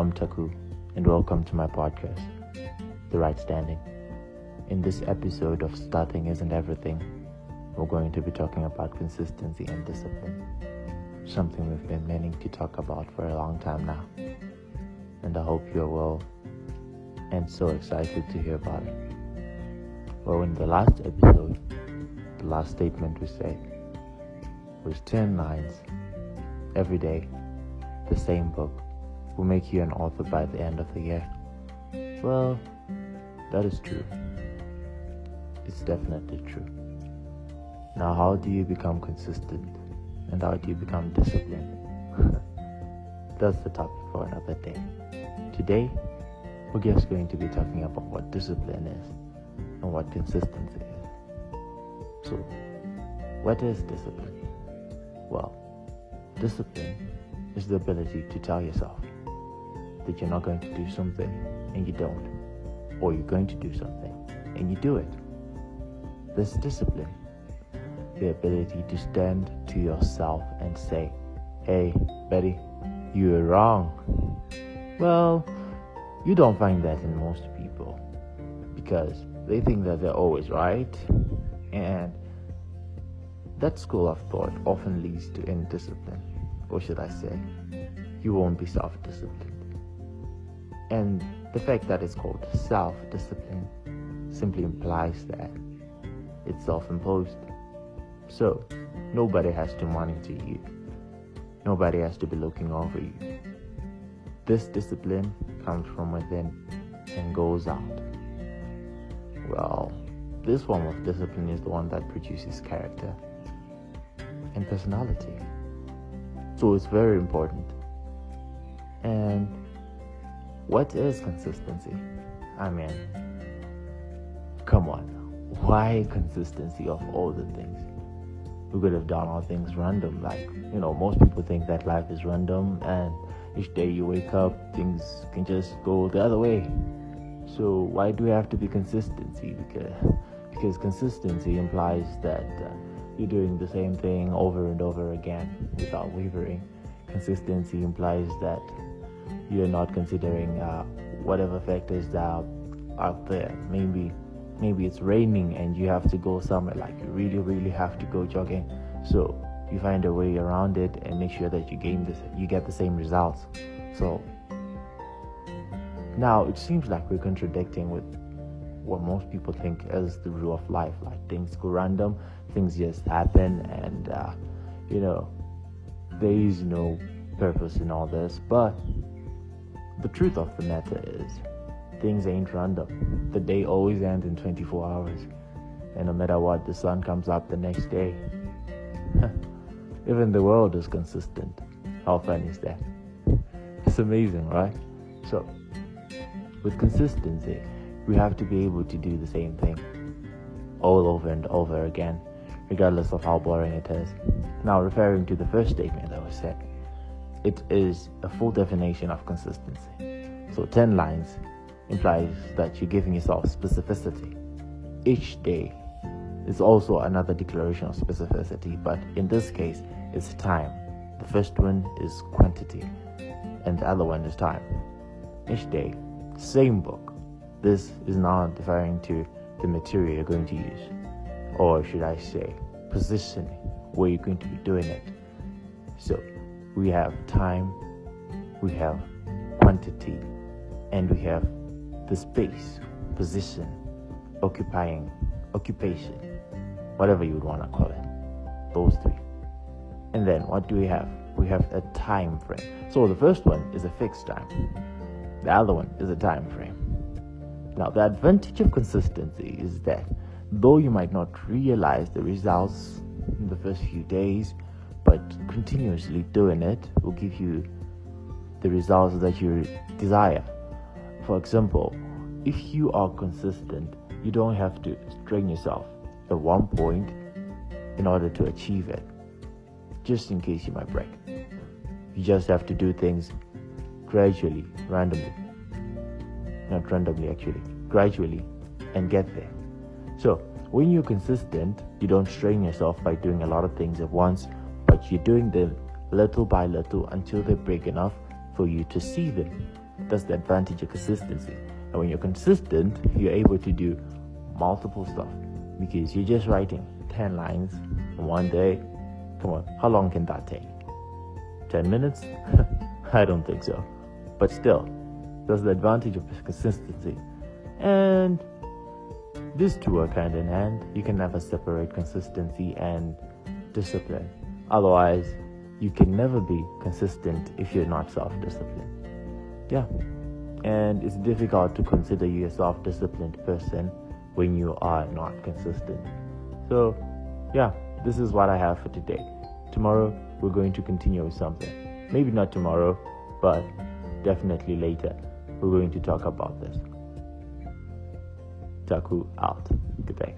I'm Taku, and welcome to my podcast, The Right Standing. In this episode of Starting Isn't Everything, we're going to be talking about consistency and discipline, something we've been meaning to talk about for a long time now, and I hope you're well and so excited to hear about it. Well, in the last episode, the last statement we said was 10 lines every day, the same book will make you an author by the end of the year. Well, that is true. It's definitely true. Now, how do you become consistent and how do you become disciplined? That's the topic for another day. Today, we're just going to be talking about what discipline is and what consistency is. So, what is discipline? Well, discipline is the ability to tell yourself that you're not going to do something and you don't, or you're going to do something and you do it. This discipline, the ability to stand to yourself and say, "Hey, Betty, you were wrong." Well, you don't find that in most people because they think that they're always right, and that school of thought often leads to indiscipline, or should I say, you won't be self-disciplined. And the fact that it's called self-discipline simply implies that it's self-imposed. So, nobody has to monitor you. Nobody has to be looking over you. This discipline comes from within and goes out. Well, this form of discipline is the one that produces character and personality. So it's very important. And what is consistency? I mean, come on. Why consistency of all the things? We could have done all things random. Like, most people think that life is random and each day you wake up, things can just go the other way. So why do we have to be consistency? Because consistency implies that you're doing the same thing over and over again without wavering. Consistency implies that you're not considering whatever factors that are out there. Maybe it's raining and you have to go somewhere, like you really have to go jogging. So you find a way around it and make sure that you get the same results. So now it seems like we're contradicting with what most people think as the rule of life. Like, things go random, things just happen, and there is no purpose in all this. But the truth of the matter is, things ain't random. The day always ends in 24 hours, and no matter what, the sun comes up the next day. Even the world is consistent. How fun is that? It's amazing, right? So, with consistency, we have to be able to do the same thing all over and over again, regardless of how boring it is. Now, referring to the first statement that was said, it is a full definition of consistency. So 10 lines implies that you're giving yourself specificity. Each day is also another declaration of specificity, but in this case, it's time. The first one is quantity, and the other one is time. Each day, same book. This is now referring to the material you're going to use, or should I say, positioning, where you're going to be doing it. So, we have time, we have quantity, and we have the space, position, occupation, whatever you would want to call it, those three. And then what do we have? We have a time frame. So the first one is a fixed time. The other one is a time frame. Now, the advantage of consistency is that though you might not realize the results in the first few days, but continuously doing it will give you the results that you desire. For example, if you are consistent, you don't have to strain yourself at one point in order to achieve it, just in case you might break. You just have to do things gradually, gradually, and get there. So, when you're consistent, you don't strain yourself by doing a lot of things at once, but you're doing them little by little until they break enough for you to see them. That's the advantage of consistency. And when you're consistent, you're able to do multiple stuff because you're just writing 10 lines in one day. Come on, how long can that take? 10 minutes? I don't think so. But still, that's the advantage of consistency. And these two are hand in hand. You can never separate consistency and discipline. Otherwise, you can never be consistent if you're not self-disciplined. Yeah. And it's difficult to consider you a self-disciplined person when you are not consistent. So, yeah, this is what I have for today. Tomorrow, we're going to continue with something. Maybe not tomorrow, but definitely later. We're going to talk about this. Taku out. Goodbye.